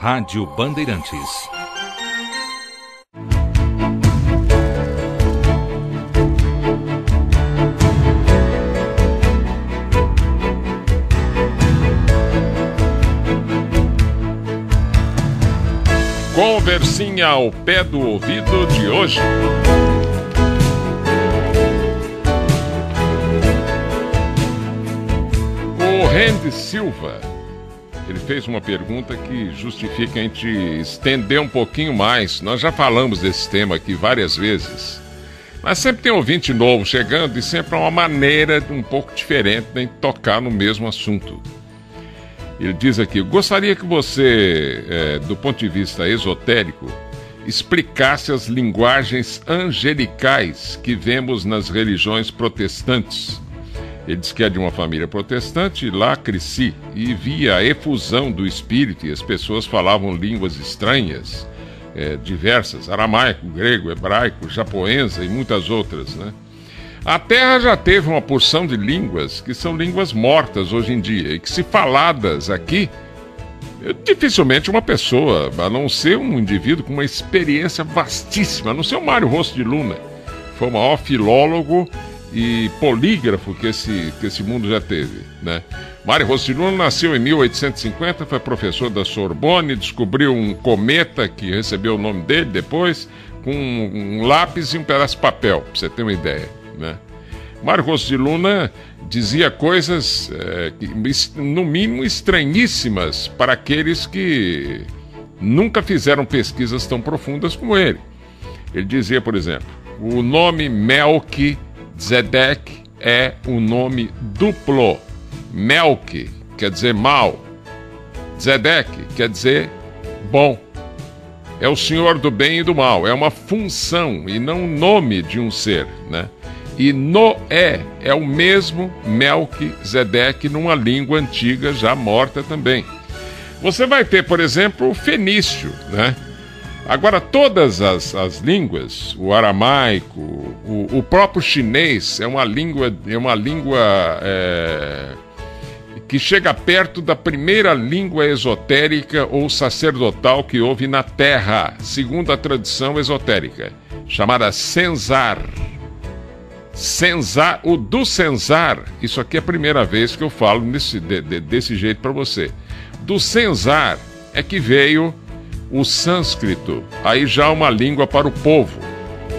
Rádio Bandeirantes. Conversinha ao pé do ouvido de hoje. O Randy Silva, ele fez uma pergunta que justifica a gente estender um pouquinho mais. Nós já falamos desse tema aqui várias vezes, mas sempre tem um ouvinte novo chegando e sempre é uma maneira um pouco diferente de tocar no mesmo assunto. Ele diz aqui: gostaria que você, do ponto de vista esotérico, explicasse as linguagens angelicais que vemos nas religiões protestantes. Ele diz que é de uma família protestante e lá cresci e via a efusão do espírito e as pessoas falavam línguas estranhas, diversas, aramaico, grego, hebraico, japonesa e muitas outras, né? A Terra já teve uma porção de línguas que são línguas mortas hoje em dia e que, se faladas aqui, dificilmente uma pessoa, a não ser um indivíduo com uma experiência vastíssima, a não ser o Mário Rosto de Luna, foi o maior filólogo e polígrafo que esse mundo já teve, né? Mário Rosto de Luna nasceu em 1850, foi professor da Sorbonne, descobriu um cometa que recebeu o nome dele depois, com um lápis e um pedaço de papel, pra você ter uma ideia, né? Mário Rosto de Luna dizia coisas, no mínimo, estranhíssimas para aqueles que nunca fizeram pesquisas tão profundas como ele. Ele dizia, por exemplo, o nome Melquisedeque é um nome duplo. Melqui quer dizer mal, Zedeque quer dizer bom. É o senhor do bem e do mal, é uma função e não o nome de um ser, né? E Noé é o mesmo Melquisedeque numa língua antiga já morta também. Você vai ter, por exemplo, o fenício, né? Agora, todas as línguas, o aramaico, o próprio chinês é uma língua que chega perto da primeira língua esotérica ou sacerdotal que houve na Terra, segundo a tradição esotérica, chamada Senzar. O do Senzar, isso aqui é a primeira vez que eu falo desse jeito para você. Do Senzar é que veio o sânscrito, aí já uma língua para o povo.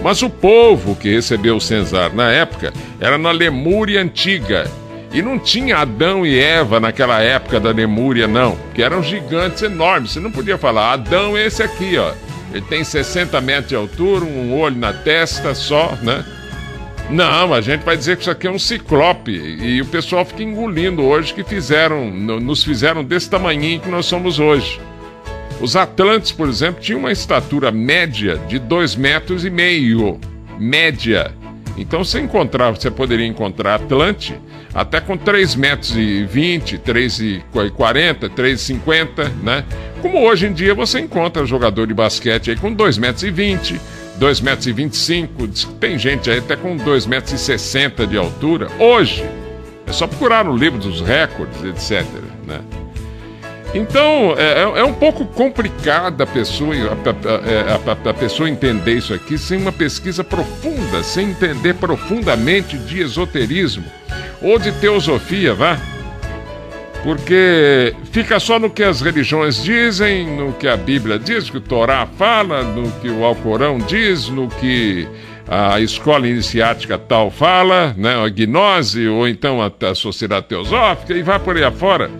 Mas o povo que recebeu o Senzar na época era na Lemúria antiga. E não tinha Adão e Eva naquela época da Lemúria, não, porque eram gigantes enormes. Você não podia falar, Adão é esse aqui, ó. Ele tem 60 metros de altura, um olho na testa só, né? Não, a gente vai dizer que isso aqui é um ciclope. E o pessoal fica engolindo hoje que nos fizeram desse tamanhinho que nós somos hoje. Os Atlantes, por exemplo, tinham uma estatura média de 2,5 metros. Média. Então você poderia encontrar Atlante até com 3,20 metros, 3,40, 3,50, né? Como hoje em dia você encontra jogador de basquete aí com 2,20 metros, 2,25 metros, tem gente aí até com 2,60 metros de altura. Hoje, é só procurar no livro dos recordes, etc., né? Então, é um pouco complicado a pessoa entender isso aqui sem uma pesquisa profunda, sem entender profundamente de esoterismo ou de teosofia, vá? Porque fica só no que as religiões dizem, no que a Bíblia diz, no que o Torá fala, no que o Alcorão diz, no que a escola iniciática tal fala, né? A gnose, ou então a sociedade teosófica, e vai por aí afora.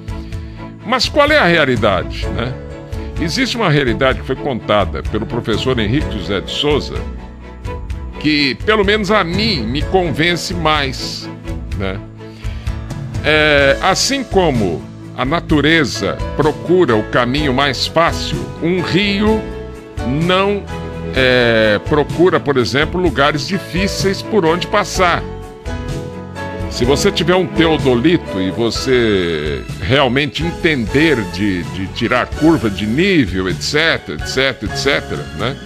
Mas qual é a realidade, né? Existe uma realidade que foi contada pelo professor Henrique José de Souza, que, pelo menos a mim, me convence mais, né? Assim como a natureza procura o caminho mais fácil, um rio não procura, por exemplo, lugares difíceis por onde passar. Se você tiver um teodolito e você realmente entender de tirar curva de nível, etc, né?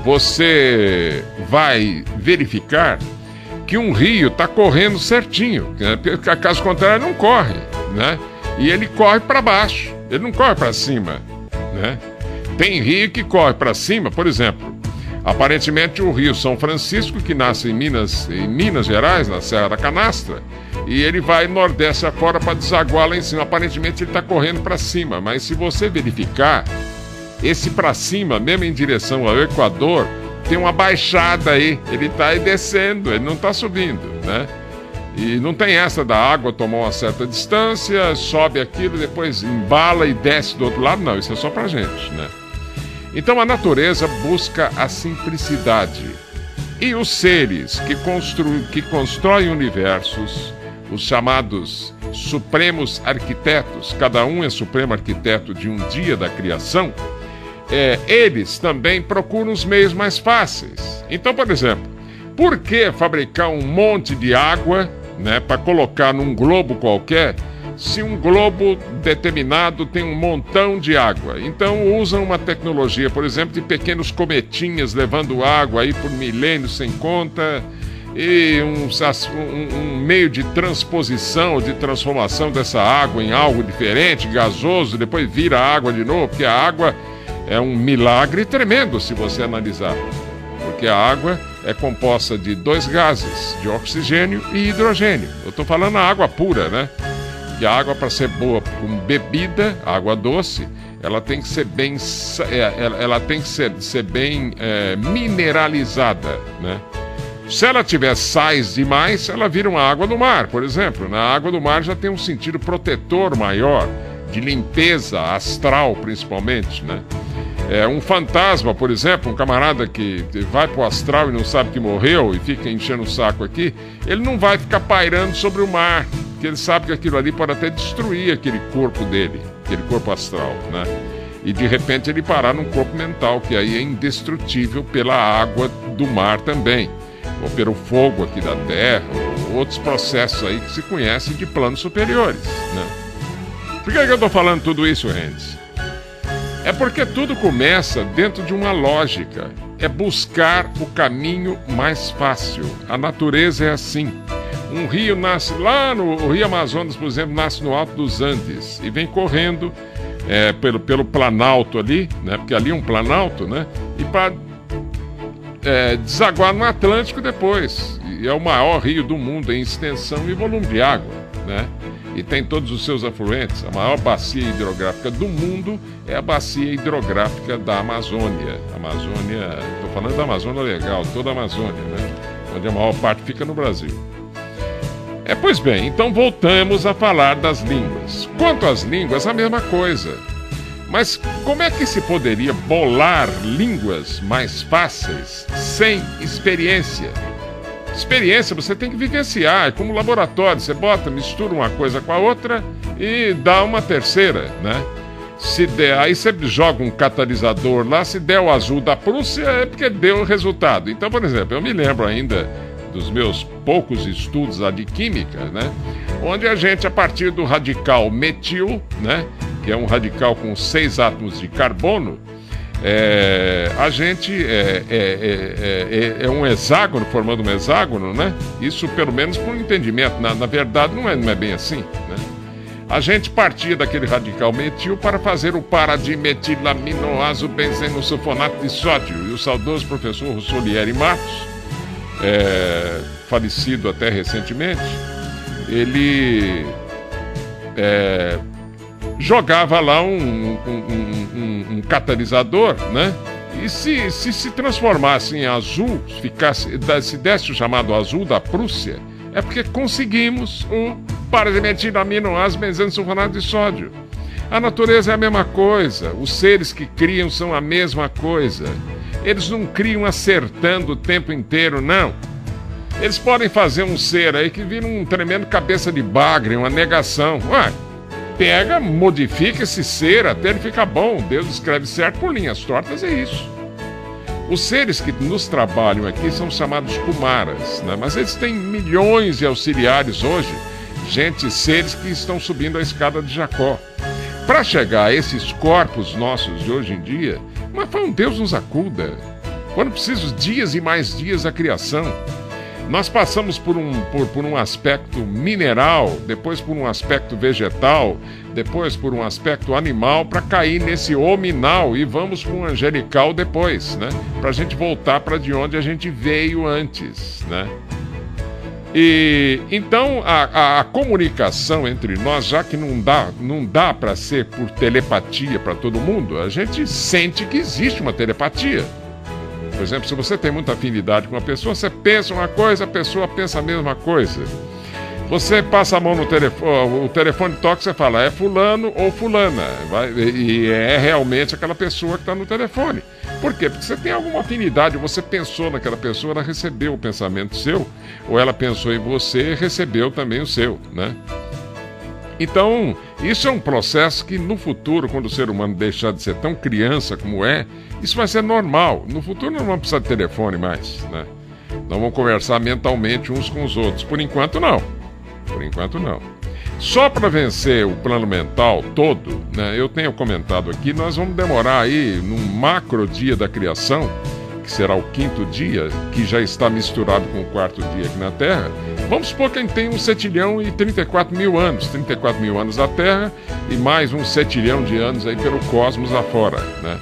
Você vai verificar que um rio está correndo certinho, né? Porque caso contrário não corre, né? E ele corre para baixo, ele não corre para cima, né? Tem rio que corre para cima, por exemplo. Aparentemente o Rio São Francisco, que nasce em Minas Gerais, na Serra da Canastra, e ele vai nordeste afora para desaguar lá em cima. Aparentemente ele está correndo para cima, mas se você verificar, esse para cima, mesmo em direção ao Equador, tem uma baixada aí. Ele está aí descendo, ele não está subindo, né? E não tem essa da água tomar uma certa distância, sobe aquilo, depois embala e desce do outro lado. Não, isso é só pra gente, né? Então a natureza busca a simplicidade. E os seres que constroem universos, os chamados supremos arquitetos, cada um é supremo arquiteto de um dia da criação, eles também procuram os meios mais fáceis. Então, por exemplo, por que fabricar um monte de água, né, para colocar num globo qualquer, se um globo determinado tem um montão de água? Então usam uma tecnologia, por exemplo, de pequenos cometinhas levando água aí por milênios sem conta, e um meio de transposição, de transformação dessa água em algo diferente, gasoso, depois vira água de novo, porque a água é um milagre tremendo se você analisar, porque a água é composta de 2 gases, de oxigênio e hidrogênio. Eu estou falando a água pura, né? Que a água, para ser boa com bebida, água doce, ela tem que ser bem, ser bem mineralizada, né? Se ela tiver sais demais, ela vira uma água do mar, por exemplo. Na água do mar já tem um sentido protetor maior, de limpeza astral, principalmente, né? Um fantasma, por exemplo, um camarada que vai pro astral e não sabe que morreu e fica enchendo o saco aqui, ele não vai ficar pairando sobre o mar, porque ele sabe que aquilo ali pode até destruir aquele corpo dele, aquele corpo astral, né? E de repente ele parar num corpo mental, que aí é indestrutível pela água do mar também, ou pelo fogo aqui da terra, ou outros processos aí que se conhecem de planos superiores, né? Por que eu tô falando tudo isso, Rendes? É porque tudo começa dentro de uma lógica. É buscar o caminho mais fácil. A natureza é assim. Um rio nasce lá o Rio Amazonas, por exemplo, nasce no alto dos Andes e vem correndo pelo Planalto ali, né? Porque ali é um Planalto, né? E para desaguar no Atlântico depois. E é o maior rio do mundo em extensão e volume de água, né? E tem todos os seus afluentes. A maior bacia hidrográfica do mundo é a bacia hidrográfica da Amazônia. Estou falando da Amazônia legal, toda a Amazônia, né? Onde a maior parte fica no Brasil. Pois bem, então voltamos a falar das línguas. Quanto às línguas, a mesma coisa. Mas como é que se poderia bolar línguas mais fáceis sem experiência? Experiência você tem que vivenciar, é como laboratório, você mistura uma coisa com a outra e dá uma terceira, né? Se der, aí você joga um catalisador lá, se der o azul da Prússia é porque deu resultado. Então, por exemplo, eu me lembro ainda dos meus poucos estudos lá de química, né? Onde a gente, a partir do radical metil, né? Que é um radical com 6 átomos de carbono, a gente é um hexágono, formando um hexágono, né? Isso pelo menos por um entendimento. Na verdade não é bem assim, né? A gente partia daquele radical metil para fazer o paradimetilaminoazo benzeno sulfonato de sódio. E o saudoso professor Russolieri Matos, falecido até recentemente, ele jogava lá um catalisador, né? E se transformasse em azul, se desse o chamado azul da Prússia, é porque conseguimos o paradimetilaminoazo benzeno sulfonato de sódio. A natureza é a mesma coisa, os seres que criam são a mesma coisa. Eles não criam acertando o tempo inteiro, não. Eles podem fazer um ser aí que vira um tremendo cabeça de bagre, uma negação. Pega, modifica esse ser até ele ficar bom. Deus escreve certo por linhas tortas, é isso. Os seres que nos trabalham aqui são chamados Kumaras, né? Mas eles têm milhões de auxiliares hoje, seres que estão subindo a escada de Jacó. Para chegar a esses corpos nossos de hoje em dia, mas foi um Deus nos acuda. Quando preciso dias e mais dias da criação. Nós passamos por um aspecto mineral, depois por um aspecto vegetal, depois por um aspecto animal, para cair nesse hominal e vamos para um angelical depois, né? Para a gente voltar para de onde a gente veio antes, né? E então a comunicação entre nós, já que não dá para ser por telepatia para todo mundo, a gente sente que existe uma telepatia. Por exemplo, se você tem muita afinidade com uma pessoa, você pensa uma coisa, a pessoa pensa a mesma coisa. Você passa a mão no telefone, o telefone toca e você fala, é fulano ou fulana. E é realmente aquela pessoa que está no telefone. Por quê? Porque você tem alguma afinidade, você pensou naquela pessoa, ela recebeu o pensamento seu, ou ela pensou em você e recebeu também o seu, né? Então, isso é um processo que no futuro, quando o ser humano deixar de ser tão criança como é, isso vai ser normal. No futuro não vamos precisar de telefone mais, né? Não vamos conversar mentalmente uns com os outros. Por enquanto, não. Por enquanto, não. Só para vencer o plano mental todo, né, eu tenho comentado aqui, nós vamos demorar aí num macro dia da criação, que será o 5º dia, que já está misturado com o 4º dia aqui na Terra. Vamos supor que a gente tem 1 setilhão e 34 mil anos. 34 mil anos da Terra e mais 1 setilhão de anos aí pelo cosmos afora, né?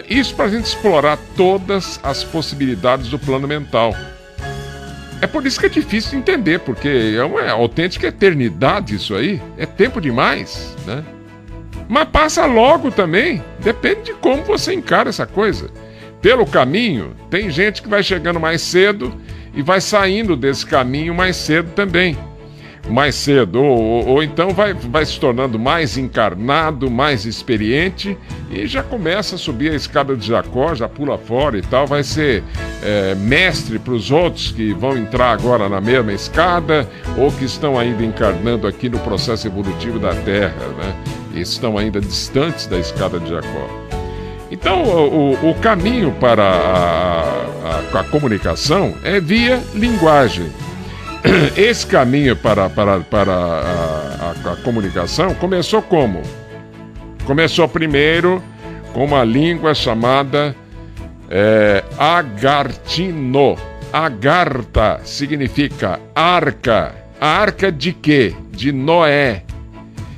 Isso para a gente explorar todas as possibilidades do plano mental. É por isso que é difícil de entender, porque é uma autêntica eternidade isso aí. É tempo demais, né? Mas passa logo também. Depende de como você encara essa coisa. Pelo caminho, tem gente que vai chegando mais cedo e vai saindo desse caminho mais cedo também. Mais cedo, ou então vai se tornando mais encarnado, mais experiente e já começa a subir a escada de Jacó, já pula fora e tal, vai ser mestre para os outros que vão entrar agora na mesma escada ou que estão ainda encarnando aqui no processo evolutivo da Terra, né? E estão ainda distantes da escada de Jacó. Então, o caminho para a comunicação é via linguagem. Esse caminho para a comunicação começou como? Começou primeiro com uma língua chamada Agartino. Agartha significa arca. A arca de quê? De Noé.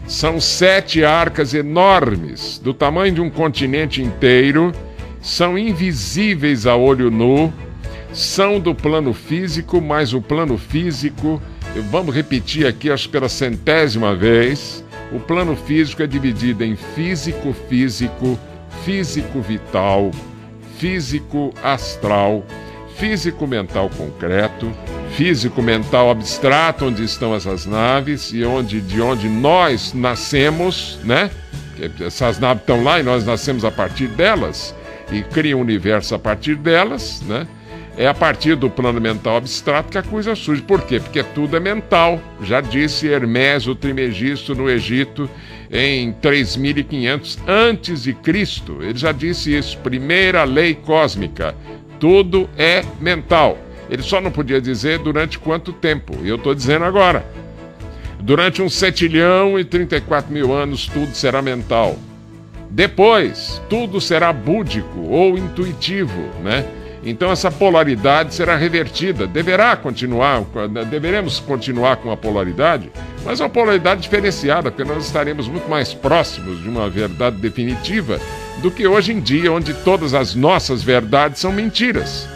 São 7 arcas enormes, do tamanho de um continente inteiro, são invisíveis a olho nu, são do plano físico, mas o plano físico, vamos repetir aqui, acho que pela 100ª vez, o plano físico é dividido em físico-físico, físico-vital, físico-astral, físico-mental concreto, físico-mental abstrato, onde estão essas naves e de onde nós nascemos, né? Essas naves estão lá e nós nascemos a partir delas e criam um universo a partir delas, né? É a partir do plano mental abstrato que a coisa surge. Por quê? Porque tudo é mental. Já disse Hermes, o Trimegisto, no Egito, em 3500 a.C. Ele já disse isso. Primeira lei cósmica. Tudo é mental. Ele só não podia dizer durante quanto tempo. E eu estou dizendo agora. Durante 1 setilhão e 34 mil anos, tudo será mental. Depois, tudo será búdico ou intuitivo, né? Então essa polaridade será revertida. Deveremos continuar com a polaridade, mas uma polaridade diferenciada, porque nós estaremos muito mais próximos de uma verdade definitiva do que hoje em dia, onde todas as nossas verdades são mentiras.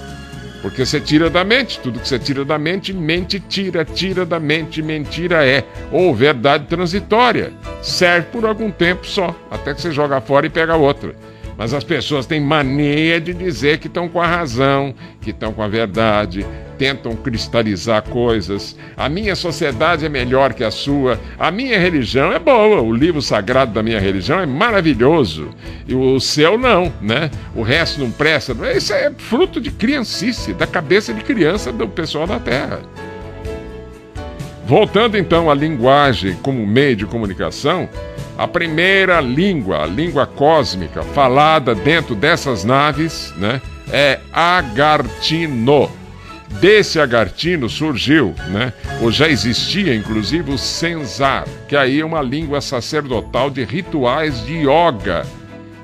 Porque você tira da mente, tudo que você tira da mente, mente tira da mente, mentira é. Ou verdade transitória, serve por algum tempo só, até que você joga fora e pega outra. Mas as pessoas têm mania de dizer que estão com a razão, que estão com a verdade, tentam cristalizar coisas. A minha sociedade é melhor que a sua, a minha religião é boa, o livro sagrado da minha religião é maravilhoso, e o seu não, né? O resto não presta. Isso é fruto de criancice, da cabeça de criança do pessoal da Terra. Voltando então à linguagem como meio de comunicação, a primeira língua, a língua cósmica falada dentro dessas naves, né, é Agartino. Desse Agartino surgiu, né, ou já existia inclusive o Senzar, que aí é uma língua sacerdotal de rituais de yoga.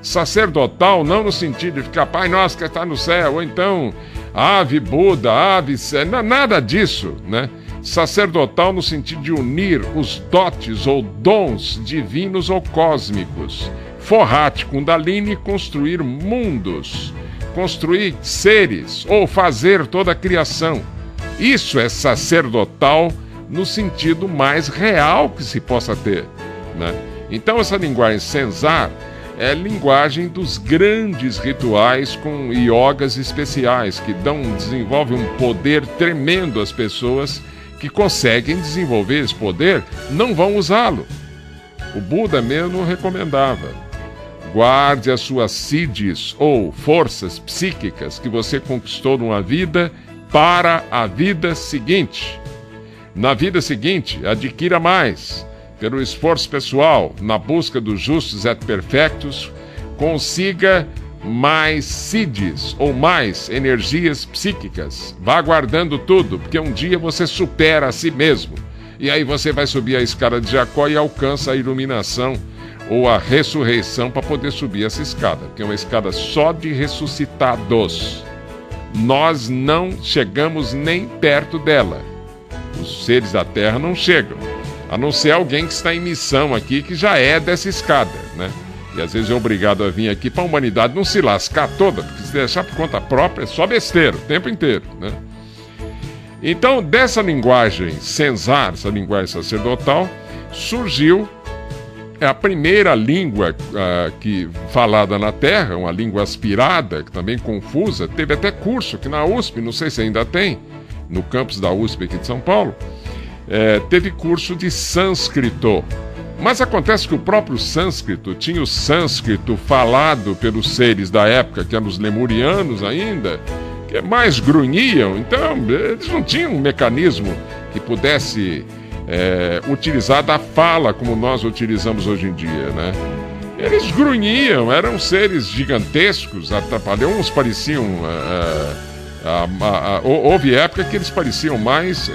Sacerdotal não no sentido de ficar Pai Nosso que está no céu, ou então ave Buda, ave... Nada disso, né? Sacerdotal no sentido de unir os dotes ou dons divinos ou cósmicos. Forrati Kundalini, construir mundos, construir seres ou fazer toda a criação. Isso é sacerdotal no sentido mais real que se possa ter, né? Então essa linguagem Senzar é a linguagem dos grandes rituais com yogas especiais que desenvolvem um poder tremendo. As pessoas que conseguem desenvolver esse poder não vão usá-lo. O Buda mesmo recomendava: guarde as suas siddhis ou forças psíquicas que você conquistou numa vida para a vida seguinte. Na vida seguinte, adquira mais. Pelo esforço pessoal, na busca dos justos et perfectos, consiga mais siddhis ou mais energias psíquicas. Vá guardando tudo, porque um dia você supera a si mesmo. E aí você vai subir a escada de Jacó e alcança a iluminação ou a ressurreição para poder subir essa escada, que é uma escada só de ressuscitados. Nós não chegamos nem perto dela. Os seres da Terra não chegam, a não ser alguém que está em missão aqui, que já é dessa escada, né? E às vezes é obrigado a vir aqui para a humanidade não se lascar toda, porque se deixar por conta própria é só besteira o tempo inteiro, né? Então, dessa linguagem Senzar, essa linguagem sacerdotal, surgiu a primeira língua que falada na Terra, uma língua aspirada, que também confusa. Teve até curso aqui na USP, não sei se ainda tem, no campus da USP aqui de São Paulo, teve curso de sânscrito. Mas acontece que o próprio sânscrito tinha o sânscrito falado pelos seres da época, que eram os lemurianos ainda, que mais grunhiam. Então eles não tinham um mecanismo que pudesse utilizar da fala como nós utilizamos hoje em dia, né? Eles grunhiam, eram seres gigantescos, atrapalham, uns pareciam... houve época que eles pareciam mais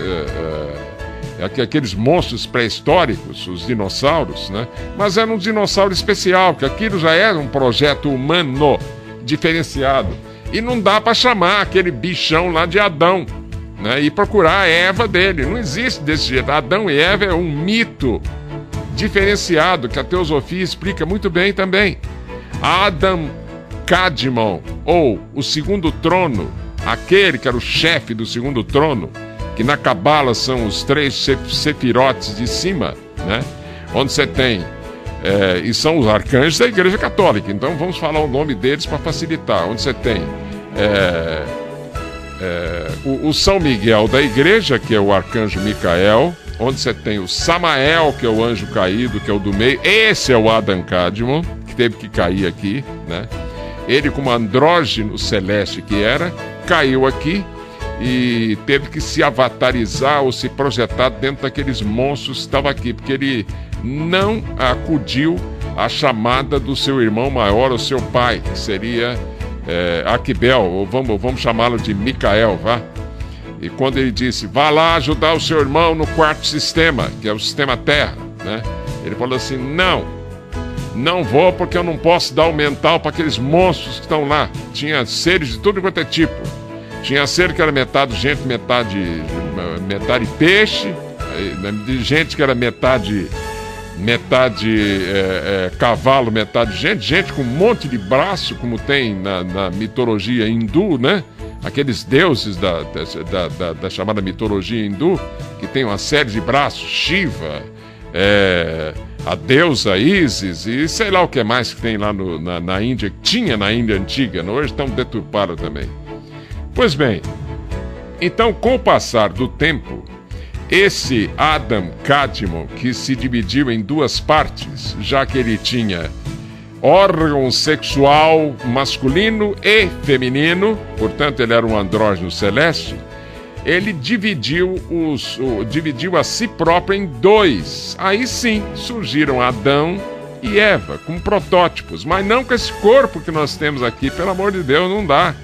aqueles monstros pré-históricos, os dinossauros, né? Mas era um dinossauro especial, que aquilo já era um projeto humano diferenciado. E não dá para chamar aquele bichão lá de Adão, né? E procurar a Eva dele. Não existe desse jeito. Adão e Eva é um mito diferenciado, que a teosofia explica muito bem também. Adam Kadmon, ou o segundo trono, aquele que era o chefe do segundo trono, que na Cabala são os 3 sefirotes de cima, né? Onde você tem, e são os arcanjos da Igreja Católica, então vamos falar o nome deles para facilitar. Onde você tem o São Miguel da Igreja, que é o arcanjo Micael, onde você tem o Samael, que é o anjo caído, que é o do meio, esse é o Adam Kadmon, que teve que cair aqui, né? Ele, como andrógeno celeste que era, caiu aqui e teve que se avatarizar ou se projetar dentro daqueles monstros que estavam aqui, porque ele não acudiu à chamada do seu irmão maior, o seu pai, que seria Aquibel, ou vamos chamá-lo de Micael, vá? E quando ele disse, vá lá ajudar o seu irmão no quarto sistema, que é o sistema Terra, né? Ele falou assim, não vou, porque eu não posso dar o mental para aqueles monstros que estão lá. Tinha seres de tudo quanto é tipo. Tinha ser que era metade gente, metade peixe, gente que era metade cavalo, metade gente com um monte de braço, como tem na mitologia hindu, né? Aqueles deuses da chamada mitologia hindu, que tem uma série de braços, Shiva, a deusa Isis e sei lá o que mais que tem lá na Índia, que tinha na Índia antiga, hoje estão deturpados também. Pois bem, então com o passar do tempo, esse Adam Kadmon, que se dividiu em 2 partes, já que ele tinha órgão sexual masculino e feminino, portanto ele era um andrógeno celeste, ele dividiu a si próprio em 2. Aí sim surgiram Adão e Eva, como protótipos, mas não com esse corpo que nós temos aqui, pelo amor de Deus, não dá.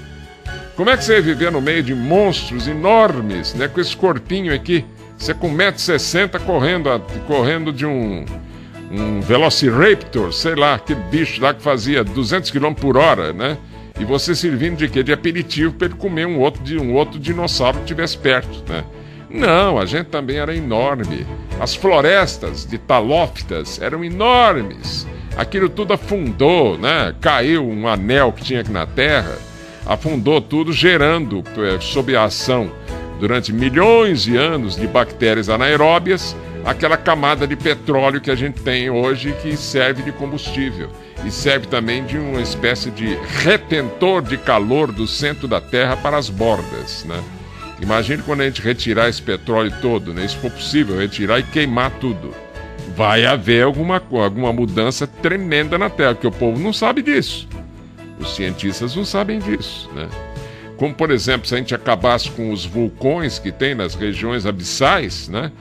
Como é que você ia viver no meio de monstros enormes, né, com esse corpinho aqui? Você com 1,60 m correndo de um Velociraptor, sei lá, aquele bicho lá que fazia 200 km por hora, né? E você servindo de quê? De aperitivo para ele comer um outro dinossauro que estivesse perto, né? Não, a gente também era enorme. As florestas de talófitas eram enormes. Aquilo tudo afundou, né? Caiu um anel que tinha aqui na Terra, afundou tudo, gerando, sob a ação, durante milhões de anos, de bactérias anaeróbias, aquela camada de petróleo que a gente tem hoje, que serve de combustível. E serve também de uma espécie de retentor de calor do centro da Terra para as bordas, né? Imagine quando a gente retirar esse petróleo todo, né? Se for possível, retirar e queimar tudo. Vai haver alguma mudança tremenda na Terra, porque o povo não sabe disso. Os cientistas não sabem disso, né? Como, por exemplo, se a gente acabasse com os vulcões que tem nas regiões abissais, né?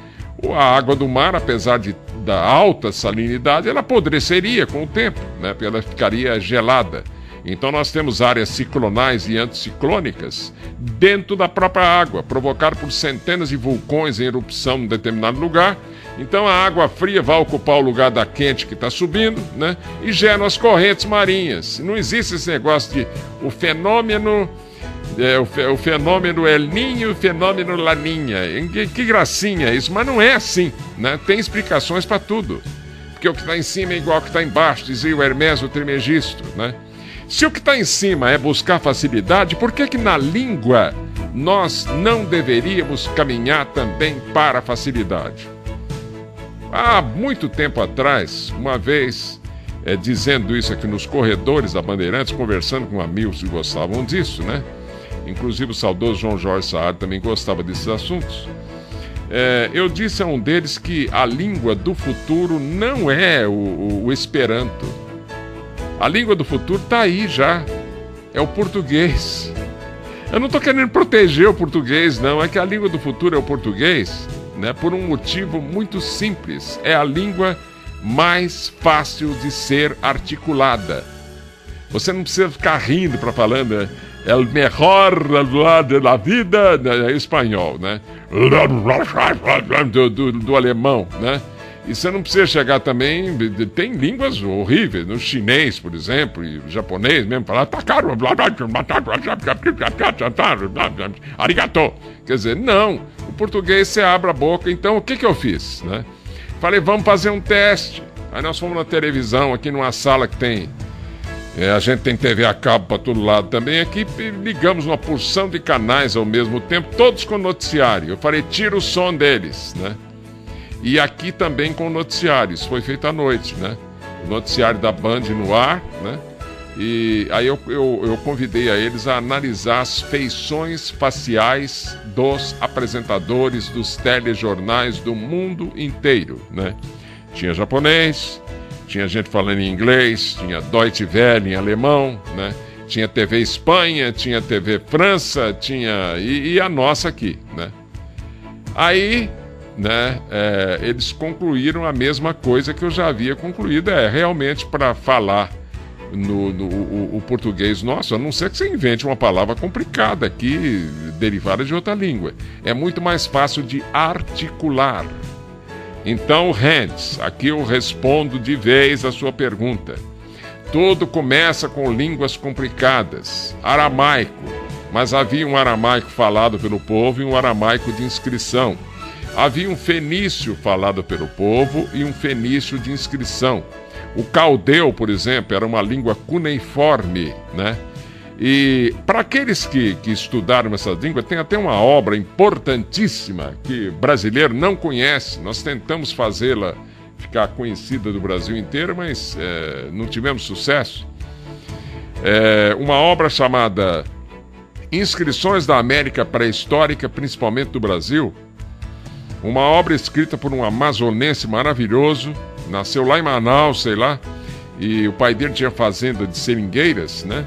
A água do mar, apesar da alta salinidade, ela apodreceria com o tempo, né? Porque ela ficaria gelada. Então nós temos áreas ciclonais e anticiclônicas dentro da própria água, provocadas por centenas de vulcões em erupção em determinado lugar. Então a água fria vai ocupar o lugar da quente que está subindo, né? E geram as correntes marinhas. Não existe esse negócio de o fenômeno El Niño e o fenômeno Laninha. Que gracinha isso, mas não é assim, né? Tem explicações para tudo. Porque o que está em cima é igual ao que está embaixo, dizia o Hermes o Trismegisto, né? Se o que está em cima é buscar facilidade, por que na língua nós não deveríamos caminhar também para a facilidade? Há muito tempo atrás, uma vez, dizendo isso aqui nos corredores da Bandeirantes, conversando com amigos que gostavam disso, né? Inclusive o saudoso João Jorge Saad também gostava desses assuntos. Eu disse a um deles que a língua do futuro não é o Esperanto. A língua do futuro está aí já. É o português. Eu não estou querendo proteger o português, não. É que a língua do futuro é o português, né? Por um motivo muito simples. É a língua mais fácil de ser articulada. Você não precisa ficar rindo para falando é o melhor da vida em espanhol, né? Do alemão, né? E você não precisa chegar também... Tem línguas horríveis, no chinês, por exemplo, e o japonês mesmo, falar... Arigato. Quer dizer, não. O português você abre a boca. Então, o que eu fiz, né? Falei, vamos fazer um teste. Aí nós fomos na televisão, aqui numa sala que tem... a gente tem TV a cabo para todo lado também. Aqui ligamos uma porção de canais ao mesmo tempo, todos com noticiário. Eu falei, tira o som deles, né? E aqui também com noticiários, foi feito à noite, né? O noticiário da Band no ar, né? E aí eu convidei a eles a analisar as feições faciais dos apresentadores dos telejornais do mundo inteiro, né? Tinha japonês, tinha gente falando em inglês, tinha Deutsche Welle em alemão, né? Tinha TV Espanha, tinha TV França, tinha... E a nossa aqui, né? Aí... né, eles concluíram a mesma coisa que eu já havia concluído. Realmente para falar o português nosso, a não ser que você invente uma palavra complicada aqui, derivada de outra língua, é muito mais fácil de articular. Então, Hans, aqui eu respondo de vez a sua pergunta. Tudo começa com línguas complicadas, aramaico, mas havia um aramaico falado pelo povo e um aramaico de inscrição. Havia um fenício falado pelo povo e um fenício de inscrição. O caldeu, por exemplo, era uma língua cuneiforme, né? E para aqueles que estudaram essa língua, tem até uma obra importantíssima que brasileiro não conhece. Nós tentamos fazê-la ficar conhecida do Brasil inteiro, mas não tivemos sucesso. Uma obra chamada Inscrições da América Pré-Histórica, principalmente do Brasil. Uma obra escrita por um amazonense maravilhoso, nasceu lá em Manaus, sei lá, e o pai dele tinha fazenda de seringueiras, né?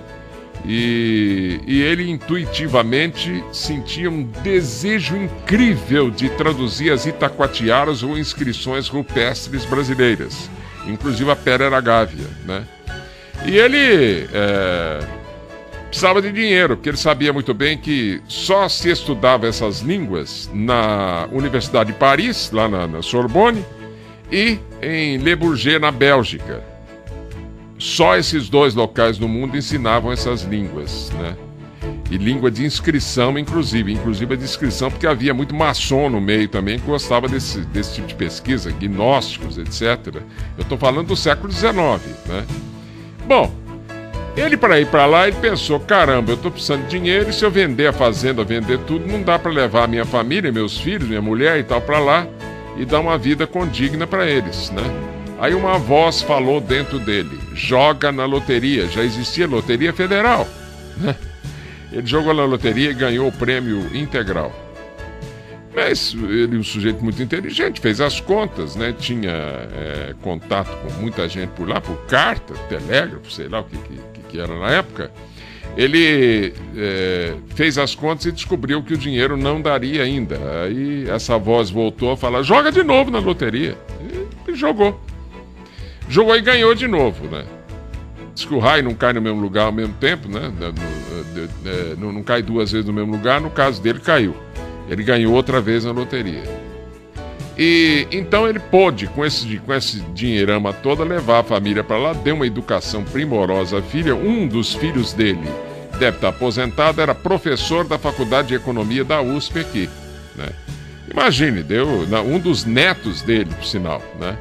E ele intuitivamente sentia um desejo incrível de traduzir as itacoatiaras ou inscrições rupestres brasileiras, inclusive a Pétera Gávea, né? E ele precisava de dinheiro, porque ele sabia muito bem que só se estudava essas línguas na Universidade de Paris, lá na Sorbonne, e em Le Bourget, na Bélgica. só esses 2 locais no mundo ensinavam essas línguas, né? E língua de inscrição, inclusive a de inscrição, porque havia muito maçom no meio também que gostava desse tipo de pesquisa, gnósticos, etc. Eu estou falando do século XIX, né? Bom, ele para ir para lá, ele pensou, caramba, eu estou precisando de dinheiro e se eu vender a fazenda, vender tudo, não dá para levar a minha família, meus filhos, minha mulher e tal para lá e dar uma vida condigna para eles, né? Aí uma voz falou dentro dele, joga na loteria, já existia loteria federal, né? Ele jogou na loteria e ganhou o prêmio integral. Mas ele, um sujeito muito inteligente, fez as contas, né? Tinha contato com muita gente por lá, por carta, telégrafo, sei lá o que era na época. Ele fez as contas e descobriu que o dinheiro não daria ainda. Aí essa voz voltou a falar, joga de novo na loteria. E jogou. Jogou e ganhou de novo, né? Diz que o raio não cai no mesmo lugar ao mesmo tempo, né? Não cai 2 vezes no mesmo lugar, no caso dele caiu. Ele ganhou outra vez na loteria. E então ele pôde, com esse dinheirama todo, levar a família para lá, deu uma educação primorosa à filha. Um dos filhos dele deve estar aposentado, era professor da Faculdade de Economia da USP aqui, né? Imagine, um dos netos dele, por sinal, né?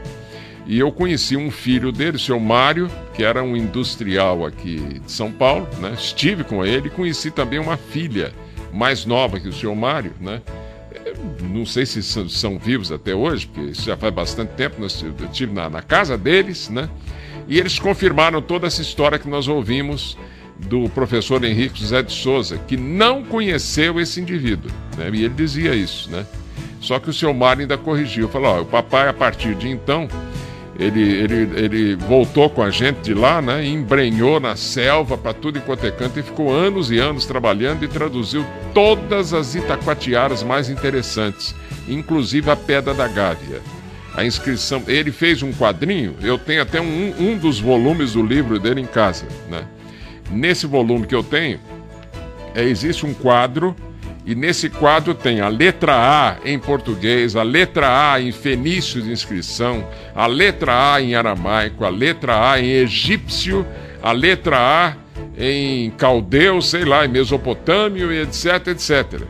E eu conheci um filho dele, o seu Mário, que era um industrial aqui de São Paulo, né? Estive com ele e conheci também uma filha mais nova que o seu Mário, né? Não sei se são vivos até hoje, porque isso já faz bastante tempo, eu estive na casa deles, né? E eles confirmaram toda essa história que nós ouvimos do professor Henrique José de Souza, que não conheceu esse indivíduo, né? E ele dizia isso, né? Só que o seu Mário ainda corrigiu, falou, o papai, a partir de então... Ele voltou com a gente de lá, né? E embrenhou na selva para tudo enquanto é canto e ficou anos e anos trabalhando e traduziu todas as itacoatiaras mais interessantes, inclusive a Pedra da Gávea. A inscrição, ele fez um quadrinho, eu tenho até um dos volumes do livro dele em casa, né? Nesse volume que eu tenho, existe um quadro. E nesse quadro tem a letra A em português, a letra A em fenício de inscrição, a letra A em aramaico, a letra A em egípcio, a letra A em caldeu, sei lá, em mesopotâmio, etc, etc.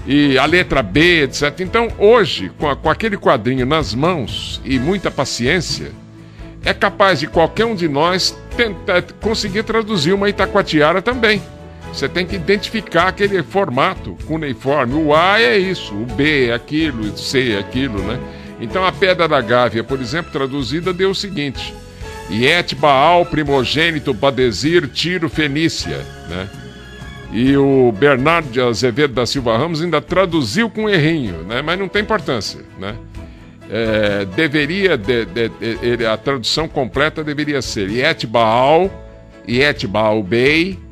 E a letra B, etc. Então, hoje, com aquele quadrinho nas mãos e muita paciência, é capaz de qualquer um de nós tentar conseguir traduzir uma itacoatiara também. Você tem que identificar aquele formato cuneiforme. O A é isso, o B é aquilo, o C é aquilo, né? Então a Pedra da Gávea, por exemplo, traduzida, deu o seguinte: Iet Baal, primogênito, Badesir, Tiro, Fenícia, né? E o Bernardo de Azevedo da Silva Ramos ainda traduziu com errinho, né? Mas não tem importância, né? A tradução completa deveria ser Iet Baal Bey,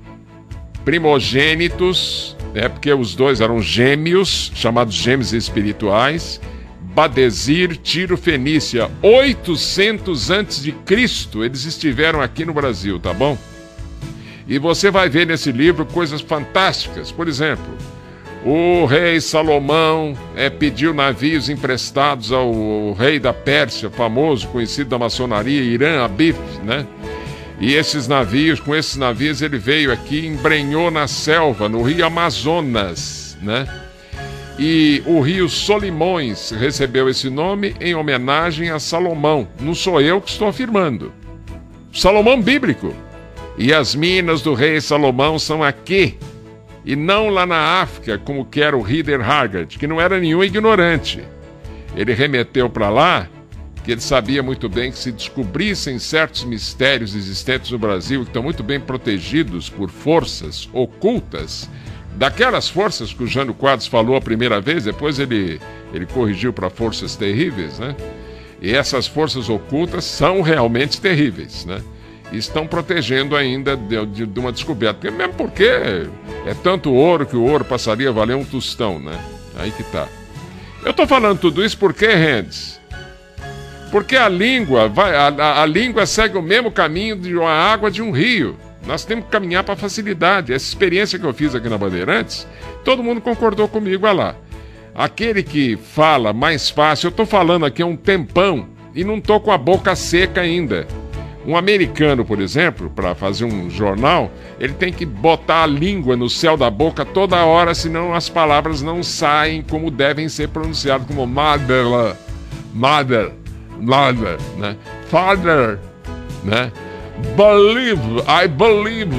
primogênitos, porque os dois eram gêmeos, chamados gêmeos espirituais, Badesir, Tiro, Fenícia, 800 a.C., eles estiveram aqui no Brasil, tá bom? E você vai ver nesse livro coisas fantásticas. Por exemplo, o rei Salomão pediu navios emprestados ao rei da Pérsia, famoso, conhecido da maçonaria, Irã Abif, né? E com esses navios ele veio aqui e embrenhou na selva, no rio Amazonas, né? E o rio Solimões recebeu esse nome em homenagem a Salomão. Não sou eu que estou afirmando. Salomão bíblico. E as minas do rei Salomão são aqui, e não lá na África, como quer o Rider Haggard, que não era nenhum ignorante. Ele remeteu para lá, que ele sabia muito bem que se descobrissem certos mistérios existentes no Brasil, que estão muito bem protegidos por forças ocultas, daquelas forças que o Jânio Quadros falou a primeira vez, depois ele corrigiu para forças terríveis, né? E essas forças ocultas são realmente terríveis, né? E estão protegendo ainda de uma descoberta, mesmo porque é tanto ouro que o ouro passaria a valer um tostão, né? Aí que tá. Eu estou falando tudo isso porque, Rendes, porque a língua segue o mesmo caminho de uma água de um rio. Nós temos que caminhar para facilidade. Essa experiência que eu fiz aqui na Bandeirantes, todo mundo concordou comigo, olha lá. Aquele que fala mais fácil, eu estou falando aqui há um tempão e não estou com a boca seca ainda. Um americano, por exemplo, para fazer um jornal, ele tem que botar a língua no céu da boca toda hora, senão as palavras não saem como devem ser pronunciadas, como mother, né? Father, né? I believe,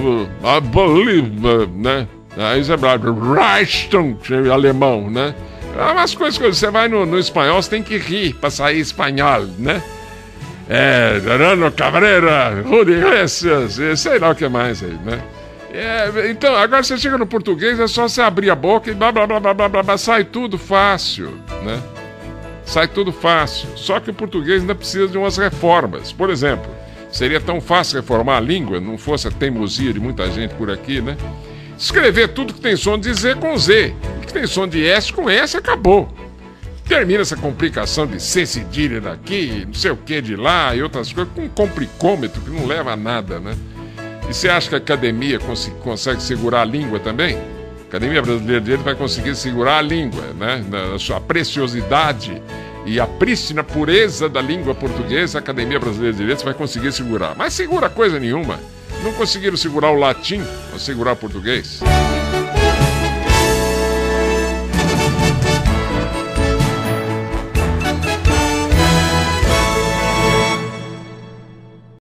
né? Aí você fala, Reichtung, alemão, né? É umas coisas que você vai no espanhol, você tem que rir para sair espanhol, né? Dorano Cabrera, Rudy Iglesias, sei lá o que mais aí, né? Então, agora você chega no português, é só você abrir a boca e blá, blá, blá, blá, blá, blá, blá, sai tudo fácil, né? Sai tudo fácil. Só que o português ainda precisa de umas reformas. Por exemplo, seria tão fácil reformar a língua, não fosse a teimosia de muita gente por aqui, né? Escrever tudo que tem som de Z com Z, e que tem som de S com S, acabou. Termina essa complicação de C cedilha daqui, não sei o que de lá e outras coisas, com um complicômetro que não leva a nada, né? E você acha que a academia consegue segurar a língua também? A Academia Brasileira de Direito vai conseguir segurar a língua, né? Na sua preciosidade e a prístina pureza da língua portuguesa, a Academia Brasileira de Direito vai conseguir segurar. Mas segura coisa nenhuma. Não conseguiram segurar o latim, ou segurar o português.